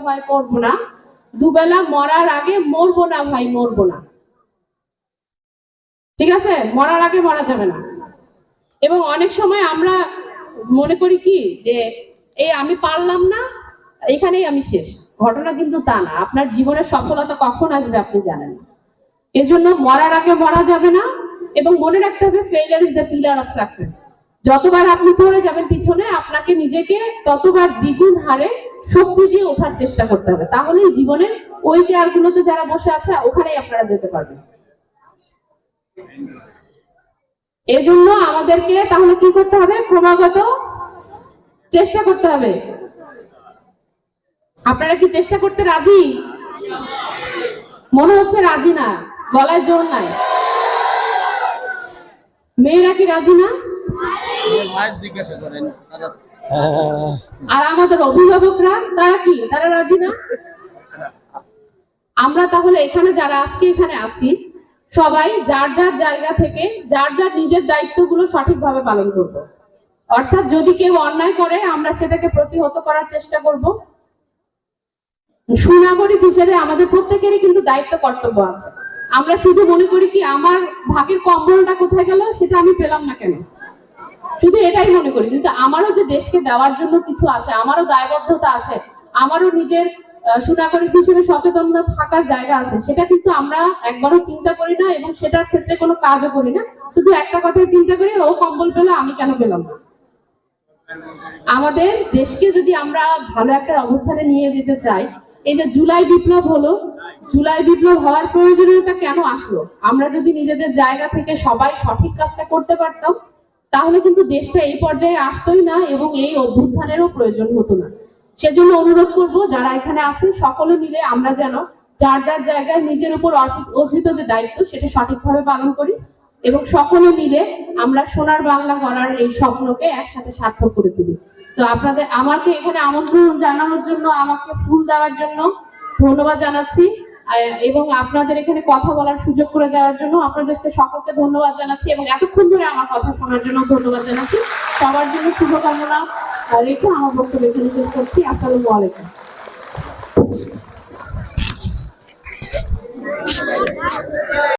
ভয় করবো না, দুবেলা মরার আগে মরবো না ভাই, মরবো না। ঠিক আছে, মরার আগে মরা যাবে না। এবং অনেক সময় আমরা মনে করি কি যে এই আমি পারলাম না, এখানেই আমি শেষ। ঘটনা কিন্তু তা না। আপনার জীবনের সফলতা কখন আসবে আপনি জানেন না। এজন্য মরার আগে মরা যাবে না। এবং মনে রাখতে হবে failure is the pillar of success. যতবার আপনি পড়ে যাবেন পিছনে, আপনাকে নিজেকে ততবার দ্বিগুণ হারে শক্তি দিয়ে ওঠার চেষ্টা করতে হবে। তাহলেই জীবনের ওই চেয়ারগুলোতে যারা বসে আছে ওখানেই আপনারা যেতে পারবেন। এজন্য আমাদেরকে তাহলে কি করতে হবে? ক্রমাগত চেষ্টা করতে হবে। আপনারা কি চেষ্টা করতে রাজি? মনে হচ্ছে রাজি না, গলায় জোর নাই। মেয়েরা কি রাজি না? আর আমাদের অভিভাবকরা তারা কি, তারা রাজি না? আমরা তাহলে এখানে যারা আজকে এখানে আছি সবাই যার যার জায়গা থেকে যার যার নিজের দায়িত্বগুলো সঠিকভাবে পালন করব। অর্থাৎ যদি কেউ অন্যায় করে আমরা সেটাকে প্রতিহত করার চেষ্টা করব। সুনাগরিক হিসেবে আমাদের প্রত্যেকেরই কিন্তু দায়িত্ব কর্তব্য আছে। আমরা শুধু মনে করি কি আমার ভাগের কম্বলটা কোথায় গেল, সেটা আমি পেলাম না কেন, শুধু এটাই মনে করি। কিন্তু আমারও যে দেশকে দেওয়ার জন্য কিছু আছে, আমারও দায়বদ্ধতা আছে, আমারও নিজের সুনাগরিক হিসেবে সচেতন থাকার জায়গা আছে, সেটা কিন্তু আমরা একবারও চিন্তা করি না এবং সেটার ক্ষেত্রে কোনো কাজও করি না। শুধু একটা কথাই চিন্তা করি, ও কম্বল পেল, আমি কেন পেলাম না। আমাদের দেশকে যদি আমরা ভালো একটা অবস্থানে নিয়ে যেতে চাই, এই যে জুলাই বিপ্লব হলো, জুলাই বিপ্লব হওয়ার প্রয়োজনীয়তা কেন আসলো? আমরা যদি নিজেদের জায়গা থেকে সবাই সঠিক কাজটা করতে পারতাম তাহলে কিন্তু দেশটা এই পর্যায়ে আসতোই না এবং এই অভ্যুত্থানেরও প্রয়োজন হতো না। সেজন্য অনুরোধ করব যারা এখানে আছেন সকলে মিলে আমরা যেন যার যার জায়গায় নিজের উপর অর্পিত যে দায়িত্ব সেটা সঠিকভাবে পালন করি এবং সকলে মিলে আমরা সোনার বাংলা গড়ার এই স্বপ্নকে একসাথে সার্থক করে তুলি। তো আপনাদের আমাকে এখানে আমন্ত্রণ জানানোর জন্য, আমাকে ফুল দেওয়ার জন্য ধন্যবাদ জানাচ্ছি এবং আপনাদের এখানে কথা বলার সুযোগ করে দেওয়ার জন্য আপনাদেরকে সকলকে ধন্যবাদ জানাচ্ছি এবং এতক্ষণ ধরে আমার কথা শোনার জন্য ধন্যবাদ জানাচ্ছি। সবার জন্য শুভকামনা রেখে আমার বক্তব্য এখানে শেষ করছি। আসসালামু আলাইকুম।